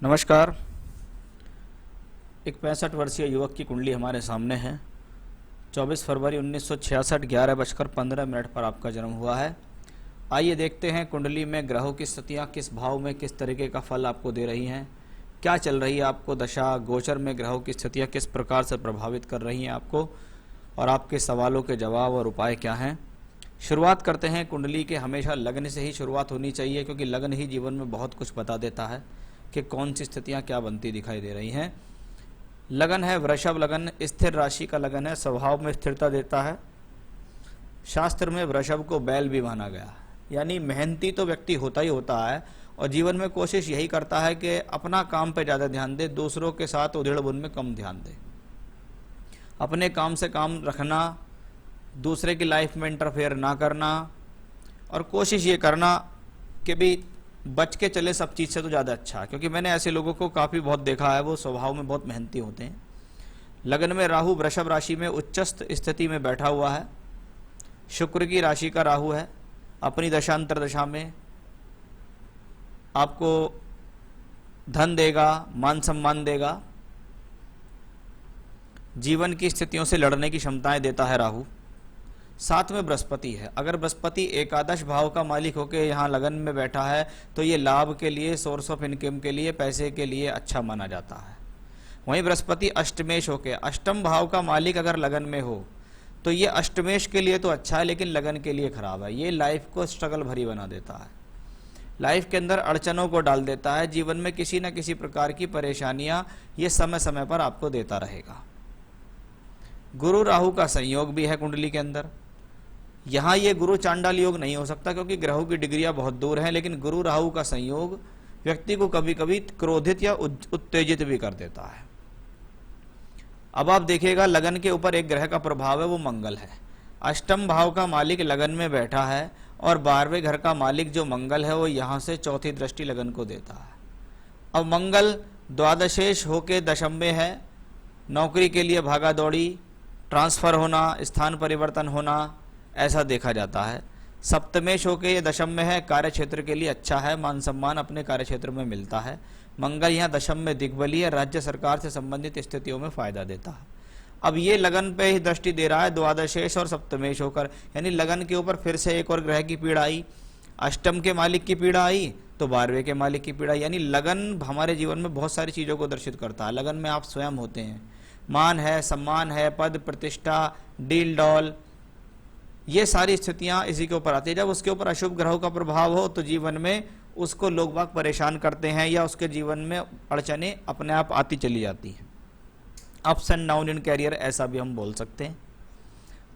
नमस्कार। एक 65 वर्षीय युवक की कुंडली हमारे सामने है। 24 फरवरी 1966 11:15 पर आपका जन्म हुआ है। आइए देखते हैं कुंडली में ग्रहों की स्थितियाँ किस भाव में किस तरीके का फल आपको दे रही हैं, क्या चल रही है आपको दशा गोचर में, ग्रहों की स्थितियाँ किस प्रकार से प्रभावित कर रही हैं आपको, और आपके सवालों के जवाब और उपाय क्या हैं। शुरुआत करते हैं कुंडली के। हमेशा लग्न से ही शुरुआत होनी चाहिए, क्योंकि लग्न ही जीवन में बहुत कुछ बता देता है कि कौन सी स्थितियाँ क्या बनती दिखाई दे रही हैं। लगन है वृषभ लगन, स्थिर राशि का लगन है, स्वभाव में स्थिरता देता है। शास्त्र में वृषभ को बैल भी माना गया, यानी मेहनती तो व्यक्ति होता ही होता है और जीवन में कोशिश यही करता है कि अपना काम पे ज़्यादा ध्यान दे, दूसरों के साथ उधेड़ बुन में कम ध्यान दे, अपने काम से काम रखना, दूसरे की लाइफ में इंटरफेयर ना करना, और कोशिश ये करना कि भी बच के चले सब चीज़ से तो ज़्यादा अच्छा है। क्योंकि मैंने ऐसे लोगों को काफ़ी बहुत देखा है, वो स्वभाव में बहुत मेहनती होते हैं। लगन में राहु वृषभ राशि में उच्चस्थ स्थिति में बैठा हुआ है, शुक्र की राशि का राहु है। अपनी दशांतर दशा में आपको धन देगा, मान सम्मान देगा, जीवन की स्थितियों से लड़ने की क्षमताएं देता है राहु। साथ में बृहस्पति है। अगर बृहस्पति एकादश भाव का मालिक होकर यहाँ लगन में बैठा है तो ये लाभ के लिए, सोर्स ऑफ इनकम के लिए, पैसे के लिए अच्छा माना जाता है। वहीं बृहस्पति अष्टमेश होकर, अष्टम भाव का मालिक अगर लगन में हो तो ये अष्टमेश के लिए तो अच्छा है, लेकिन लगन के लिए खराब है। ये लाइफ को स्ट्रगल भरी बना देता है, लाइफ के अंदर अड़चनों को डाल देता है। जीवन में किसी न किसी प्रकार की परेशानियां ये समय समय पर आपको देता रहेगा। गुरु राहु का संयोग भी है कुंडली के अंदर। यहाँ ये गुरु चांडाल योग नहीं हो सकता, क्योंकि ग्रहों की डिग्रियां बहुत दूर हैं, लेकिन गुरु राहु का संयोग व्यक्ति को कभी कभी क्रोधित या उत्तेजित भी कर देता है। अब आप देखिएगा, लगन के ऊपर एक ग्रह का प्रभाव है, वो मंगल है। अष्टम भाव का मालिक लगन में बैठा है और 12वें घर का मालिक जो मंगल है वो यहाँ से चौथी दृष्टि लगन को देता है। अब मंगल द्वादशेश होके दशम में है, नौकरी के लिए भागा दौड़ी, ट्रांसफर होना, स्थान परिवर्तन होना, ऐसा देखा जाता है। सप्तमेश होके ये दशम में है, कार्य क्षेत्र के लिए अच्छा है, मान सम्मान अपने कार्य क्षेत्र में मिलता है। मंगल यहाँ दशम में दिग्बली है, राज्य सरकार से संबंधित स्थितियों में फायदा देता है। अब ये लगन पे ही दृष्टि दे रहा है द्वादशेश और सप्तमेश होकर, यानी लगन के ऊपर फिर से एक और ग्रह की पीड़ा आई। अष्टम के मालिक की पीड़ा आई तो 12वें के मालिक की पीड़ा, यानी लगन हमारे जीवन में बहुत सारी चीज़ों को दर्शित करता है। लगन में आप स्वयं होते हैं, मान है, सम्मान है, पद प्रतिष्ठा, डील डॉल, ये सारी स्थितियां इसी के ऊपर आती है। जब उसके ऊपर अशुभ ग्रहों का प्रभाव हो तो जीवन में उसको लोग बाग परेशान करते हैं, या उसके जीवन में अड़चने अपने आप आती चली जाती हैं। Ups and down in career, ऐसा भी हम बोल सकते हैं।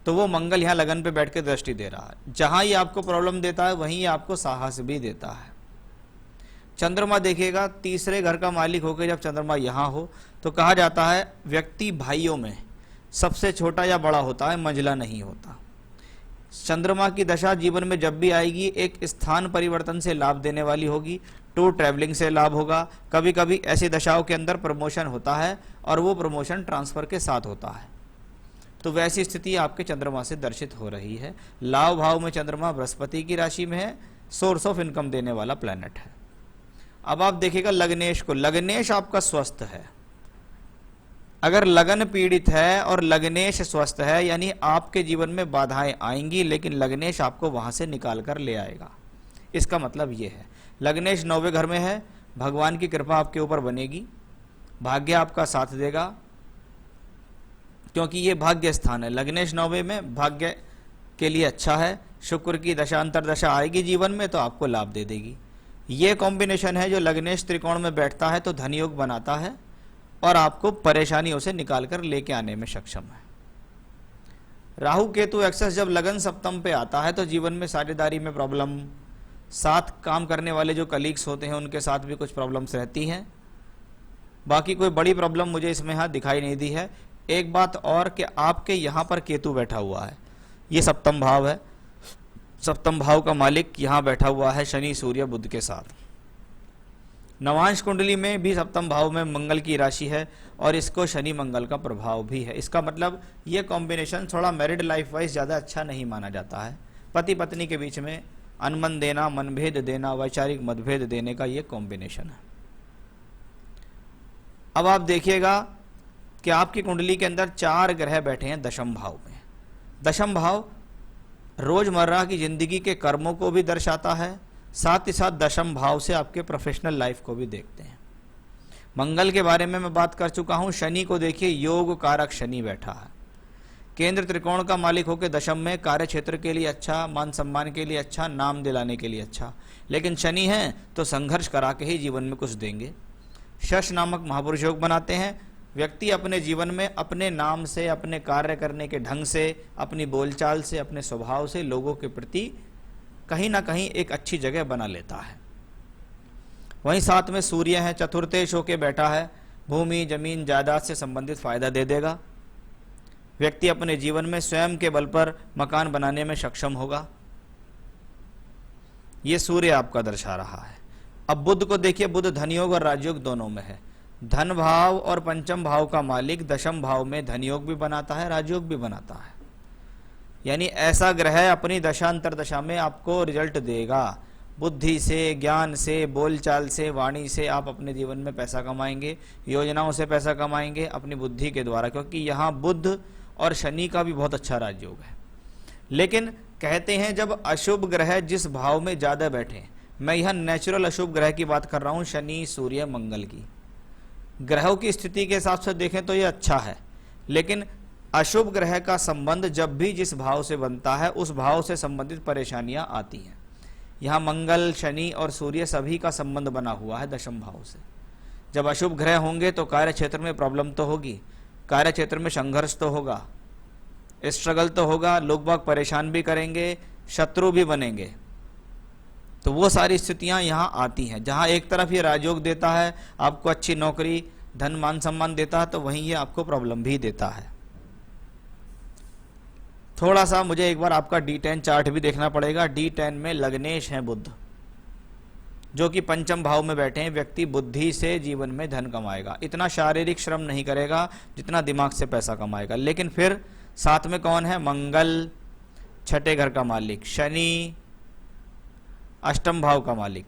तो वो मंगल यहाँ लगन पे बैठ के दृष्टि दे रहा है। जहां ये आपको प्रॉब्लम देता है वहीं ये आपको साहस भी देता है। चंद्रमा देखिएगा, तीसरे घर का मालिक होकर जब चंद्रमा यहाँ हो तो कहा जाता है व्यक्ति भाइयों में सबसे छोटा या बड़ा होता है, मंझला नहीं होता। चंद्रमा की दशा जीवन में जब भी आएगी एक स्थान परिवर्तन से लाभ देने वाली होगी, टूर ट्रैवलिंग से लाभ होगा। कभी कभी ऐसी दशाओं के अंदर प्रमोशन होता है और वो प्रमोशन ट्रांसफर के साथ होता है। तो वैसी स्थिति आपके चंद्रमा से दर्शित हो रही है। लाभ भाव में चंद्रमा बृहस्पति की राशि में है, सोर्स ऑफ इनकम देने वाला प्लैनेट है। अब आप देखिएगा लग्नेश को, लग्नेश आपका स्वस्थ है। अगर लगन पीड़ित है और लग्नेश स्वस्थ है, यानी आपके जीवन में बाधाएं आएंगी, लेकिन लग्नेश आपको वहां से निकाल कर ले आएगा। इसका मतलब ये है, लग्नेश 9वें घर में है, भगवान की कृपा आपके ऊपर बनेगी, भाग्य आपका साथ देगा, क्योंकि ये भाग्य स्थान है। लग्नेश 9वें में भाग्य के लिए अच्छा है। शुक्र की दशांतर दशा आएगी जीवन में तो आपको लाभ दे देगी। ये कॉम्बिनेशन है जो लग्नेश त्रिकोण में बैठता है तो धन योग बनाता है और आपको परेशानियों से निकालकर लेके आने में सक्षम है। राहु केतु एक्सेस जब लगन सप्तम पे आता है तो जीवन में साझेदारी में प्रॉब्लम, साथ काम करने वाले जो कलीग्स होते हैं उनके साथ भी कुछ प्रॉब्लम्स रहती हैं। बाकी कोई बड़ी प्रॉब्लम मुझे इसमें यहाँ दिखाई नहीं दी है। एक बात और कि आपके यहाँ पर केतु बैठा हुआ है, ये सप्तम भाव है, सप्तम भाव का मालिक यहाँ बैठा हुआ है शनि सूर्य बुध के साथ। नवांश कुंडली में भी सप्तम भाव में मंगल की राशि है और इसको शनि मंगल का प्रभाव भी है। इसका मतलब ये कॉम्बिनेशन थोड़ा मैरिड लाइफ वाइज ज़्यादा अच्छा नहीं माना जाता है। पति पत्नी के बीच में अनबन देना, मनभेद देना, वैचारिक मतभेद देने का ये कॉम्बिनेशन है। अब आप देखिएगा कि आपकी कुंडली के अंदर 4 ग्रह बैठे हैं दशम भाव में। दशम भाव रोजमर्रा की जिंदगी के कर्मों को भी दर्शाता है, साथ ही साथ दशम भाव से आपके प्रोफेशनल लाइफ को भी देखते हैं। मंगल के बारे में मैं बात कर चुका हूं। शनि को देखिए, योग कारक शनि बैठा है, केंद्र त्रिकोण का मालिक होकर दशम में, कार्य क्षेत्र के लिए अच्छा, मान सम्मान के लिए अच्छा, नाम दिलाने के लिए अच्छा। लेकिन शनि है तो संघर्ष करा के ही जीवन में कुछ देंगे। शश नामक महापुरुष योग बनाते हैं। व्यक्ति अपने जीवन में अपने नाम से, अपने कार्य करने के ढंग से, अपनी बोलचाल से, अपने स्वभाव से लोगों के प्रति कहीं ना कहीं एक अच्छी जगह बना लेता है। वहीं साथ में सूर्य है, चतुर्थेश होके बैठा है, भूमि जमीन जायदाद से संबंधित फायदा दे देगा। व्यक्ति अपने जीवन में स्वयं के बल पर मकान बनाने में सक्षम होगा। ये सूर्य आपका दर्शा रहा है। अब बुध को देखिए, बुध धनयोग और राजयोग दोनों में है। धन भाव और पंचम भाव का मालिक दशम भाव में धनयोग भी बनाता है, राजयोग भी बनाता है। यानी ऐसा ग्रह अपनी दशा अंतरदशा में आपको रिजल्ट देगा। बुद्धि से, ज्ञान से, बोलचाल से, वाणी से आप अपने जीवन में पैसा कमाएंगे, योजनाओं से पैसा कमाएंगे अपनी बुद्धि के द्वारा, क्योंकि यहाँ बुध और शनि का भी बहुत अच्छा राजयोग है। लेकिन कहते हैं जब अशुभ ग्रह जिस भाव में ज्यादा बैठे, मैं यह नेचुरल अशुभ ग्रह की बात कर रहा हूं, शनि सूर्य मंगल की, ग्रहों की स्थिति के हिसाब से देखें तो यह अच्छा है। लेकिन अशुभ ग्रह का संबंध जब भी जिस भाव से बनता है उस भाव से संबंधित परेशानियां आती हैं। यहाँ मंगल, शनि और सूर्य सभी का संबंध बना हुआ है दशम भाव से। जब अशुभ ग्रह होंगे तो कार्य क्षेत्र में प्रॉब्लम तो होगी, कार्य क्षेत्र में संघर्ष तो होगा, स्ट्रगल तो होगा, लोग बाग परेशान भी करेंगे, शत्रु भी बनेंगे। तो वो सारी स्थितियां यहाँ आती हैं। जहाँ एक तरफ ये राजयोग देता है, आपको अच्छी नौकरी, धन, मान सम्मान देता है, तो वहीं ये आपको प्रॉब्लम भी देता है। थोड़ा सा मुझे एक बार आपका D10 चार्ट भी देखना पड़ेगा। D10 में लग्नेश है बुध, जो कि पंचम भाव में बैठे हैं। व्यक्ति बुद्धि से जीवन में धन कमाएगा, इतना शारीरिक श्रम नहीं करेगा जितना दिमाग से पैसा कमाएगा। लेकिन फिर साथ में कौन है? मंगल, छठे घर का मालिक, शनि, अष्टम भाव का मालिक।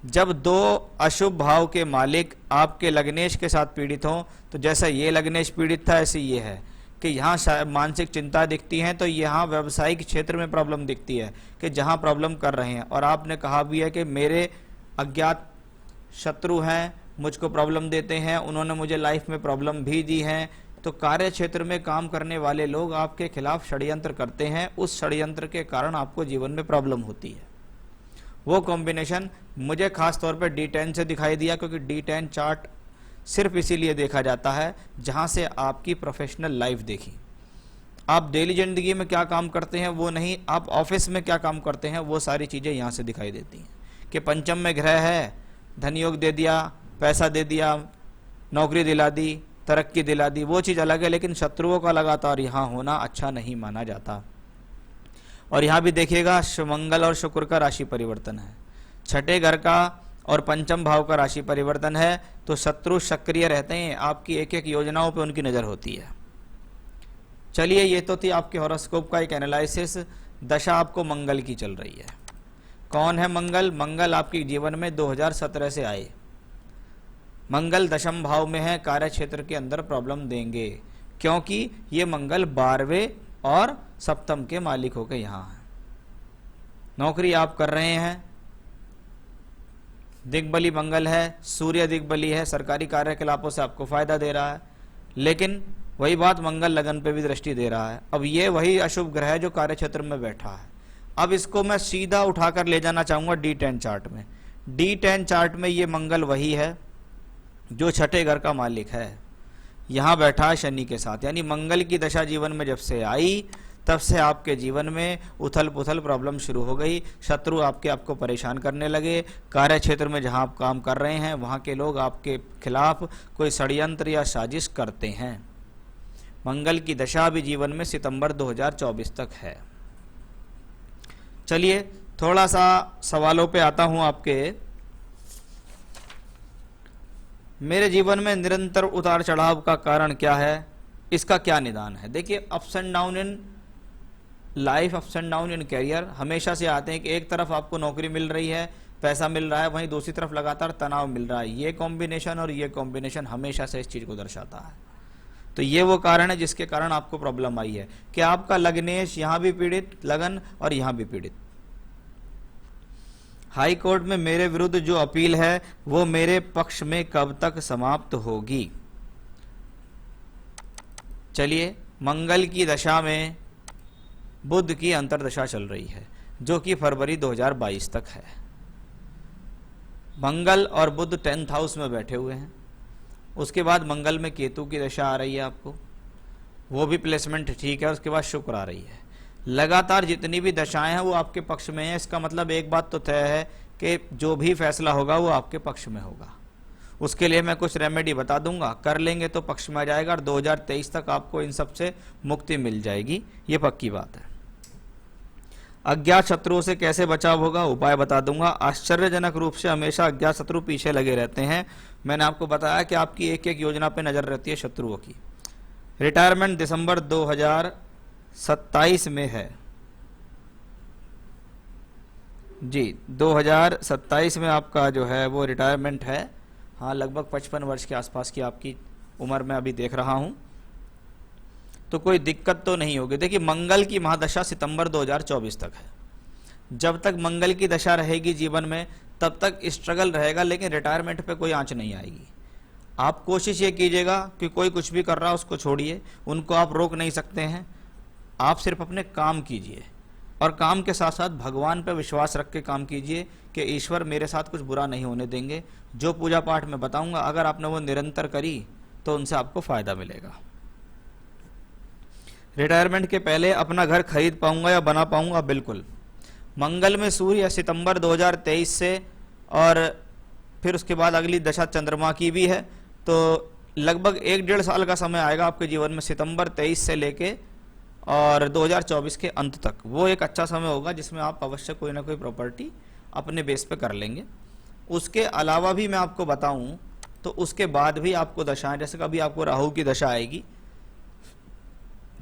जब दो अशुभ भाव के मालिक आपके लग्नेश के साथ पीड़ित हों, तो जैसा ये लग्नेश पीड़ित था ऐसे ये है कि यहाँ मानसिक चिंता दिखती है, तो यहाँ व्यवसायिक क्षेत्र में प्रॉब्लम दिखती है कि जहाँ प्रॉब्लम कर रहे हैं। और आपने कहा भी है कि मेरे अज्ञात शत्रु हैं, मुझको प्रॉब्लम देते हैं, उन्होंने मुझे लाइफ में प्रॉब्लम भी दी है। तो कार्य क्षेत्र में काम करने वाले लोग आपके खिलाफ षड्यंत्र करते हैं, उस षड्यंत्र के कारण आपको जीवन में प्रॉब्लम होती है। वो कॉम्बिनेशन मुझे खास तौर पे D10 से दिखाई दिया, क्योंकि D10 चार्ट सिर्फ इसीलिए देखा जाता है जहां से आपकी प्रोफेशनल लाइफ देखी। आप डेली जिंदगी में क्या काम करते हैं वो नहीं, आप ऑफिस में क्या काम करते हैं वो सारी चीज़ें यहाँ से दिखाई देती हैं। कि पंचम में ग्रह है, धन योग दे दिया, पैसा दे दिया, नौकरी दिला दी, तरक्की दिला दी, वो चीज़ अलग है। लेकिन शत्रुओं का लगातार यहाँ होना अच्छा नहीं माना जाता। और यहाँ भी देखिएगा मंगल और शुक्र का राशि परिवर्तन है, छठे घर का और पंचम भाव का राशि परिवर्तन है। तो शत्रु सक्रिय रहते हैं, आपकी एक एक योजनाओं पे उनकी नज़र होती है। चलिए, ये तो थी आपके हॉरोस्कोप का एक एनालिसिस। दशा आपको मंगल की चल रही है। कौन है मंगल? मंगल आपके जीवन में 2017 से आए। मंगल दशम भाव में है, कार्य क्षेत्र के अंदर प्रॉब्लम देंगे, क्योंकि ये मंगल 12वें और सप्तम के मालिक होकर यहाँ है। नौकरी आप कर रहे हैं, दिग्बली मंगल है, सूर्य दिग्बली है, सरकारी कार्यकलापों से आपको फायदा दे रहा है। लेकिन वही बात, मंगल लगन पे भी दृष्टि दे रहा है। अब ये वही अशुभ ग्रह है जो कार्य क्षेत्र में बैठा है। अब इसको मैं सीधा उठाकर ले जाना चाहूंगा D10 चार्ट में। D10 चार्ट में ये मंगल वही है जो छठे घर का मालिक है, यहाँ बैठा है शनि के साथ। यानी मंगल की दशा जीवन में जब से आई तब से आपके जीवन में उथल पुथल प्रॉब्लम शुरू हो गई। शत्रु आपको परेशान करने लगे। कार्य क्षेत्र में जहाँ आप काम कर रहे हैं वहाँ के लोग आपके खिलाफ कोई षड्यंत्र या साजिश करते हैं। मंगल की दशा भी जीवन में सितंबर 2024 तक है। चलिए, थोड़ा सा सवालों पे आता हूँ आपके। मेरे जीवन में निरंतर उतार चढ़ाव का कारण क्या है, इसका क्या निदान है? देखिए, ups and down in life, ups and down in career हमेशा से आते हैं कि एक तरफ आपको नौकरी मिल रही है, पैसा मिल रहा है, वहीं दूसरी तरफ लगातार तनाव मिल रहा है। ये कॉम्बिनेशन और ये कॉम्बिनेशन हमेशा से इस चीज को दर्शाता है। तो ये वो कारण है जिसके कारण आपको प्रॉब्लम आई है कि आपका लग्नेश यहां भी पीड़ित, लगन और यहां भी पीड़ित। हाई कोर्ट में मेरे विरुद्ध जो अपील है वो मेरे पक्ष में कब तक समाप्त होगी? चलिए, मंगल की दशा में बुध की अंतर्दशा चल रही है जो कि फरवरी 2022 तक है। मंगल और बुध 10th हाउस में बैठे हुए हैं। उसके बाद मंगल में केतु की दशा आ रही है आपको, वो भी प्लेसमेंट ठीक है। उसके बाद शुक्र आ रही है। लगातार जितनी भी दशाएं हैं वो आपके पक्ष में है। इसका मतलब एक बात तो तय है कि जो भी फैसला होगा वो आपके पक्ष में होगा। उसके लिए मैं कुछ रेमेडी बता दूंगा, कर लेंगे तो पक्ष में आ जाएगा और 2023 तक आपको इन सब से मुक्ति मिल जाएगी, ये पक्की बात है। अज्ञात शत्रुओं से कैसे बचाव होगा, उपाय बता दूंगा। आश्चर्यजनक रूप से हमेशा अज्ञात शत्रु पीछे लगे रहते हैं। मैंने आपको बताया कि आपकी एक एक योजना पे नजर रहती है शत्रुओं की। रिटायरमेंट दिसंबर 2027 में है जी, 2027 में आपका जो है वो रिटायरमेंट है। हाँ, लगभग 55 वर्ष के आसपास की आपकी उम्र में अभी देख रहा हूं, तो कोई दिक्कत तो नहीं होगी। देखिए, मंगल की महादशा सितंबर 2024 तक है। जब तक मंगल की दशा रहेगी जीवन में तब तक स्ट्रगल रहेगा, लेकिन रिटायरमेंट पे कोई आंच नहीं आएगी। आप कोशिश ये कीजिएगा कि कोई कुछ भी कर रहा है उसको छोड़िए, उनको आप रोक नहीं सकते हैं। आप सिर्फ अपने काम कीजिए और काम के साथ साथ भगवान पर विश्वास रख के काम कीजिए कि ईश्वर मेरे साथ कुछ बुरा नहीं होने देंगे। जो पूजा पाठ मैं बताऊंगा अगर आपने वो निरंतर करी तो उनसे आपको फायदा मिलेगा। रिटायरमेंट के पहले अपना घर खरीद पाऊंगा या बना पाऊंगा? बिल्कुल। मंगल में सूर्य सितंबर 2023 से और फिर उसके बाद अगली दशा चंद्रमा की भी है, तो लगभग 1-1.5 साल का समय आएगा आपके जीवन में, सितंबर 23 से लेके और 2024 के अंत तक। वो एक अच्छा समय होगा जिसमें आप अवश्य कोई ना कोई प्रॉपर्टी अपने बेस पे कर लेंगे। उसके अलावा भी मैं आपको बताऊं तो उसके बाद भी आपको दशाएं, जैसे कभी आपको राहु की दशा आएगी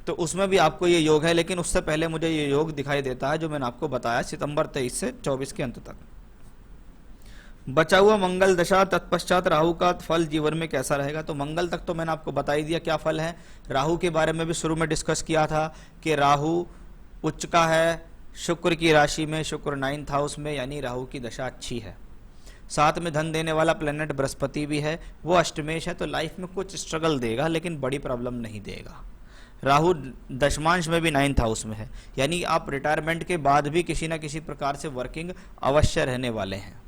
तो उसमें भी आपको ये योग है, लेकिन उससे पहले मुझे ये योग दिखाई देता है जो मैंने आपको बताया सितंबर 23 से 24 के अंत तक। बचा हुआ मंगल दशा तत्पश्चात राहु का फल जीवन में कैसा रहेगा? तो मंगल तक तो मैंने आपको बता ही दिया क्या फल है। राहु के बारे में भी शुरू में डिस्कस किया था कि राहु उच्च का है शुक्र की राशि में, शुक्र 9th हाउस में, यानी राहु की दशा अच्छी है। साथ में धन देने वाला प्लेनेट बृहस्पति भी है, वो अष्टमेश है, तो लाइफ में कुछ स्ट्रगल देगा लेकिन बड़ी प्रॉब्लम नहीं देगा। राहु दशमांश में भी 9th हाउस में है, यानी आप रिटायरमेंट के बाद भी किसी न किसी प्रकार से वर्किंग अवश्य रहने वाले हैं।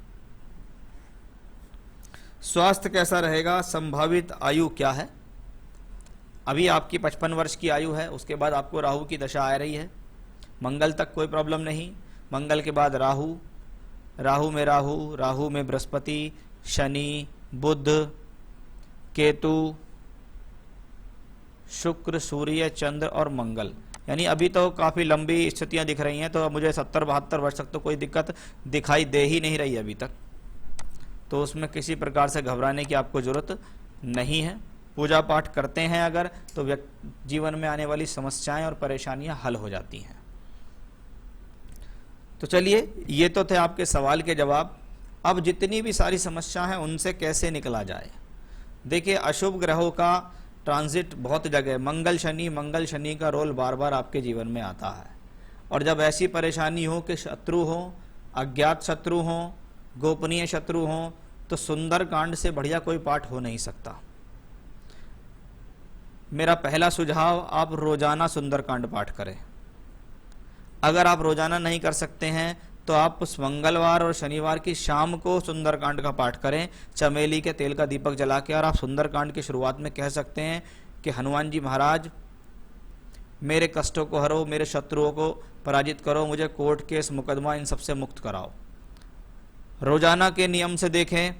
स्वास्थ्य कैसा रहेगा? संभावित आयु क्या है? अभी आपकी 55 वर्ष की आयु है, उसके बाद आपको राहु की दशा आ रही है। मंगल तक कोई प्रॉब्लम नहीं, मंगल के बाद राहु, राहु में बृहस्पति, शनि, बुध, केतु, शुक्र, सूर्य, चंद्र और मंगल, यानी अभी तो काफ़ी लंबी स्थितियां दिख रही हैं। तो मुझे 70-72 वर्ष तक तो कोई दिक्कत दिखाई दे ही नहीं रही अभी तक, तो उसमें किसी प्रकार से घबराने की आपको ज़रूरत नहीं है। पूजा पाठ करते हैं अगर तो जीवन में आने वाली समस्याएं और परेशानियां हल हो जाती हैं। तो चलिए, ये तो थे आपके सवाल के जवाब। अब जितनी भी सारी समस्या हैं उनसे कैसे निकला जाए। देखिए, अशुभ ग्रहों का ट्रांजिट बहुत जगह, मंगल शनि का रोल बार बार आपके जीवन में आता है। और जब ऐसी परेशानी हो कि शत्रु हो, अज्ञात शत्रु हो, गोपनीय शत्रु हो, तो सुंदरकांड से बढ़िया कोई पाठ हो नहीं सकता। मेरा पहला सुझाव, आप रोजाना सुंदरकांड पाठ करें। अगर आप रोजाना नहीं कर सकते हैं तो आप उस मंगलवार और शनिवार की शाम को सुंदरकांड का पाठ करें, चमेली के तेल का दीपक जला के। और आप सुंदरकांड की शुरुआत में कह सकते हैं कि हनुमान जी महाराज, मेरे कष्टों को हरो, मेरे शत्रुओं को पराजित करो, मुझे कोर्ट केस मुकदमा इन सबसे मुक्त कराओ। रोजाना के नियम से देखें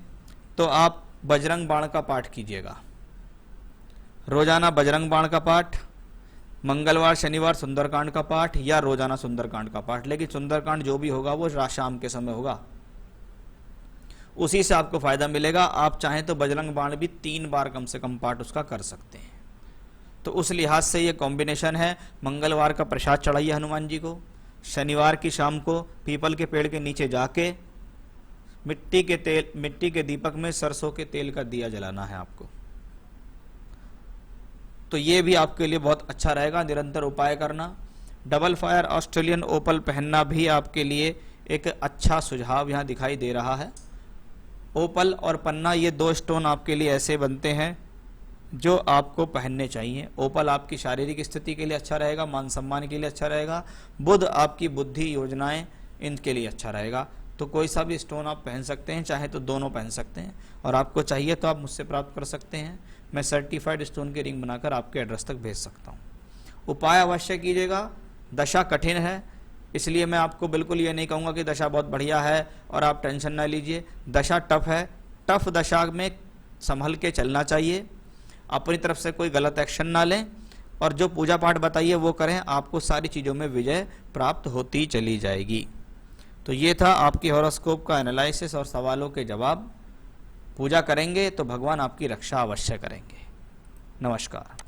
तो आप बजरंग बाण का पाठ कीजिएगा। रोजाना बजरंग बाण का पाठ, मंगलवार शनिवार सुंदरकांड का पाठ, या रोजाना सुंदरकांड का पाठ। लेकिन सुंदरकांड जो भी होगा वो शाम के समय होगा, उसी से आपको फायदा मिलेगा। आप चाहें तो बजरंग बाण भी 3 बार कम से कम पाठ उसका कर सकते हैं। तो उस लिहाज से ये कॉम्बिनेशन है। मंगलवार का प्रसाद चढ़ाइए हनुमान जी को, शनिवार की शाम को पीपल के पेड़ के नीचे जाके मिट्टी के दीपक में सरसों के तेल का दिया जलाना है आपको। तो ये भी आपके लिए बहुत अच्छा रहेगा, निरंतर उपाय करना। डबल फायर ऑस्ट्रेलियन ओपल पहनना भी आपके लिए एक अच्छा सुझाव यहाँ दिखाई दे रहा है। ओपल और पन्ना ये दो स्टोन आपके लिए ऐसे बनते हैं जो आपको पहनने चाहिए। ओपल आपकी शारीरिक स्थिति के लिए अच्छा रहेगा, मान सम्मान के लिए अच्छा रहेगा। बुध आपकी बुद्धि, योजनाएं, इनके लिए अच्छा रहेगा। तो कोई सा भी स्टोन आप पहन सकते हैं, चाहे तो दोनों पहन सकते हैं, और आपको चाहिए तो आप मुझसे प्राप्त कर सकते हैं। मैं सर्टिफाइड स्टोन की रिंग बनाकर आपके एड्रेस तक भेज सकता हूँ। उपाय अवश्य कीजिएगा। दशा कठिन है, इसलिए मैं आपको बिल्कुल ये नहीं कहूँगा कि दशा बहुत बढ़िया है और आप टेंशन ना लीजिए। दशा टफ है, टफ दशा में संभल के चलना चाहिए, अपनी तरफ से कोई गलत एक्शन ना लें, और जो पूजा पाठ बताइए वो करें, आपको सारी चीज़ों में विजय प्राप्त होती चली जाएगी। तो ये था आपकी हॉरोस्कोप का एनालिसिस और सवालों के जवाब। पूजा करेंगे तो भगवान आपकी रक्षा अवश्य करेंगे। नमस्कार।